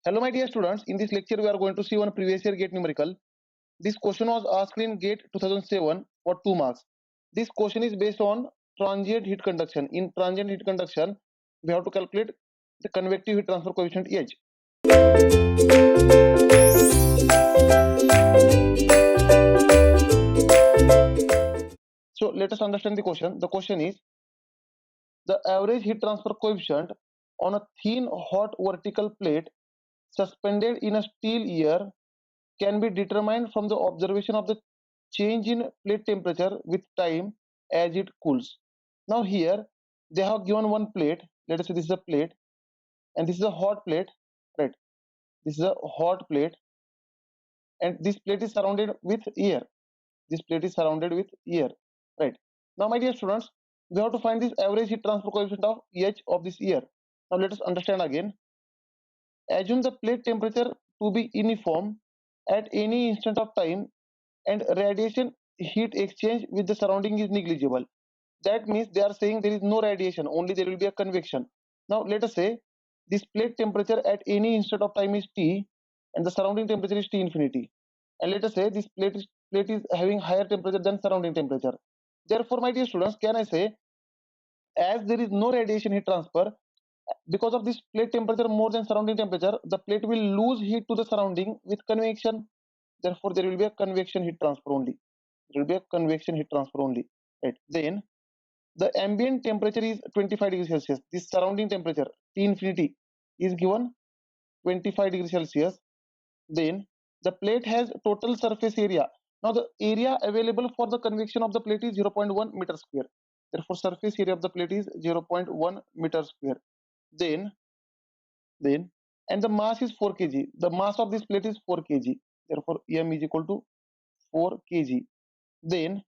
Hello my dear students, in this lecture we are going to see one previous year GATE numerical. This question was asked in GATE 2007 for 2 marks. This question is based on transient heat conduction. In transient heat conduction, we have to calculate the convective heat transfer coefficient H. So let us understand the question. The question is, the average heat transfer coefficient on a thin hot vertical plate suspended in a steel ear can be determined from the observation of the change in plate temperature with time as it cools. Now here they have given one plate. Let us say this is a plate and this is a hot plate, right? This is a hot plate and this plate is surrounded with air. This plate is surrounded with air, right? Now my dear students, we have to find this average heat transfer coefficient of H of this air. Now let us understand again. Assume the plate temperature to be uniform at any instant of time and radiation heat exchange with the surrounding is negligible. That means they are saying there is no radiation, only there will be a convection. Now let us say this plate temperature at any instant of time is T and the surrounding temperature is T infinity. And let us say this plate is having higher temperature than surrounding temperature. Therefore, my dear students, can I say as there is no radiation heat transfer, because of this plate temperature more than surrounding temperature, the plate will lose heat to the surrounding with convection. Therefore, there will be a convection heat transfer only. There will be a convection heat transfer only. Right. Then the ambient temperature is 25 degrees Celsius. This surrounding temperature T infinity is given 25 degrees Celsius. Then the plate has total surface area. Now the area available for the convection of the plate is 0.1 meter square. Therefore, surface area of the plate is 0.1 meter square. Then and the mass is 4 kg. The mass of this plate is 4 kg. Therefore, M is equal to 4 kg. Then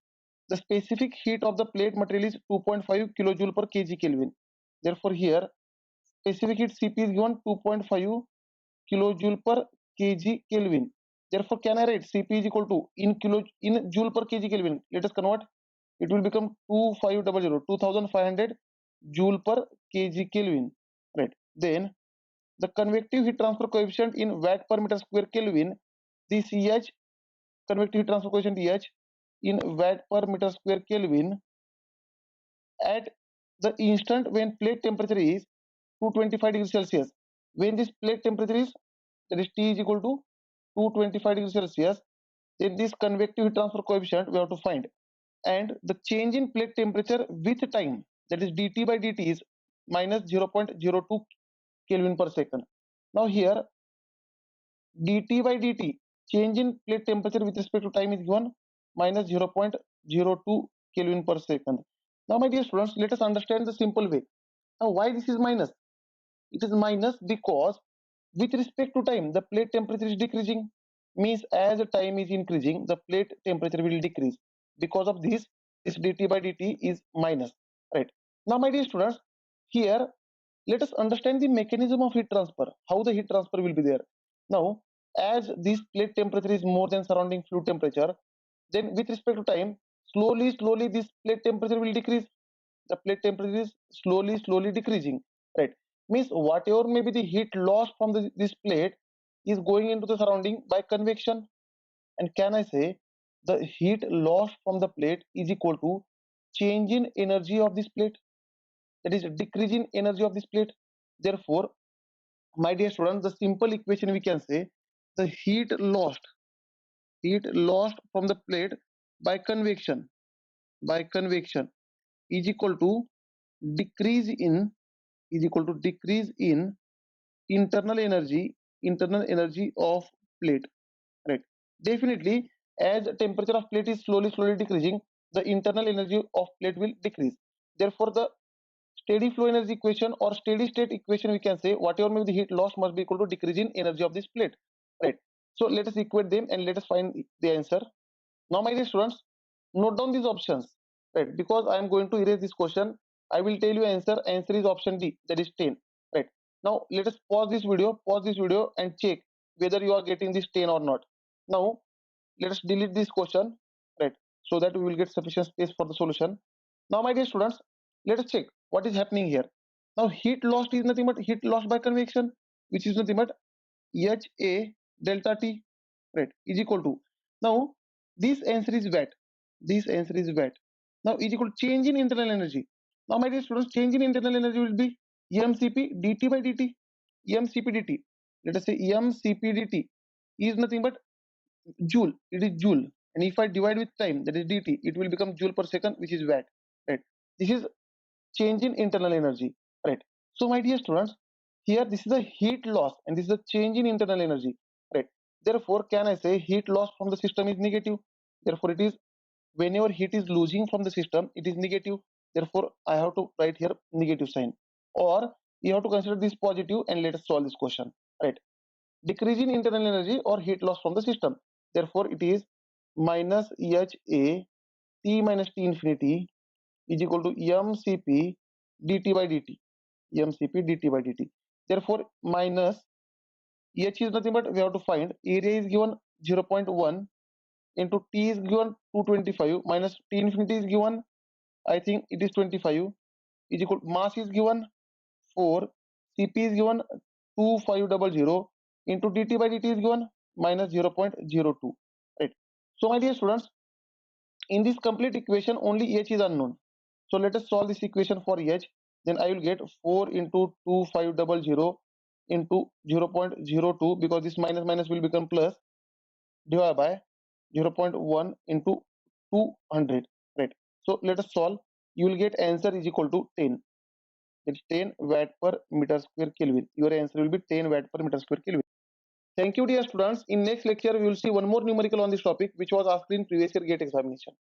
the specific heat of the plate material is 2.5 kilojoule per kg Kelvin. Therefore, here specific heat Cp is given 2.5 kilojoule per kg Kelvin. Therefore, can I write Cp is equal to in joule per kg Kelvin? Let us convert. It will become 2500 joule per kg Kelvin. Right. Then the convective heat transfer coefficient in watt per meter square Kelvin, this EH, convective heat transfer coefficient EH in watt per meter square Kelvin at the instant when plate temperature is 225 degrees Celsius. When this plate temperature is, that is T is equal to 225 degrees Celsius, then this convective heat transfer coefficient we have to find. And the change in plate temperature with time, that is dt by dt, is minus 0.02 Kelvin per second. Now here dt by dt, change in plate temperature with respect to time is given minus 0.02 Kelvin per second. Now my dear students, let us understand the simple way. Now why this is minus? It is minus because with respect to time, the plate temperature is decreasing. Means as the time is increasing, the plate temperature will decrease. Because of this dt by dt is minus. Right. Now my dear students, here let us understand the mechanism of heat transfer, how the heat transfer will be there. Now, as this plate temperature is more than surrounding fluid temperature, then with respect to time, slowly this plate temperature will decrease. The plate temperature is slowly decreasing, right? Means whatever may be the heat lost from this plate is going into the surrounding by convection. And can I say the heat lost from the plate is equal to change in energy of this plate, that is decrease in energy of this plate. Therefore, my dear students, the simple equation we can say the heat lost from the plate by convection is equal to decrease in internal energy of plate, right? Definitely, as temperature of plate is slowly decreasing, the internal energy of plate will decrease. Therefore, the steady flow energy equation or steady state equation we can say whatever may be the heat loss must be equal to decrease in energy of this plate, right? So let us equate them and let us find the answer. Now my dear students, note down these options, right? Because I am going to erase this question, I will tell you answer is option D, that is 10, right? Now let us pause this video and check whether you are getting this 10 or not. Now let us delete this question, right, so that we will get sufficient space for the solution. Now my dear students, let us check what is happening here. Now heat lost is nothing but heat lost by convection, which is nothing but HA delta T, right, is equal to, now this answer is watt, this answer is watt, now is equal to change in internal energy. Now my dear students, change in internal energy will be mcp dt by dt. mcp dt, let us say mcp dt is nothing but joule, it is joule, and if I divide with time, that is dt, it will become joule per second, which is watt, right. This is change in internal energy, right. So my dear students, here this is a heat loss and this is a change in internal energy, right. Therefore can I say heat loss from the system is negative, therefore it is, whenever heat is losing from the system it is negative, therefore I have to write here negative sign, or you have to consider this positive and let us solve this question, right. Decrease in internal energy or heat loss from the system, therefore it is minus ha t minus t infinity is equal to mcp dt by dt, mcp dt by dt. Therefore minus h is nothing but we have to find area is given 0.1 into t is given 225 minus t infinity is given, I think it is 25, is equal, mass is given 4, cp is given 2500 into dt by dt is given minus 0.02, right. So my dear students, in this complete equation only h is unknown, so let us solve this equation for h. Then I will get 4 into 2500 into 0.02, because this minus minus will become plus, divided by 0.1 into 200, right. So let us solve, you will get answer is equal to 10, it's 10 watt per meter square Kelvin. Your answer will be 10 watt per meter square Kelvin. Thank you dear students. In next lecture we will see one more numerical on this topic which was asked in previous year GATE examination.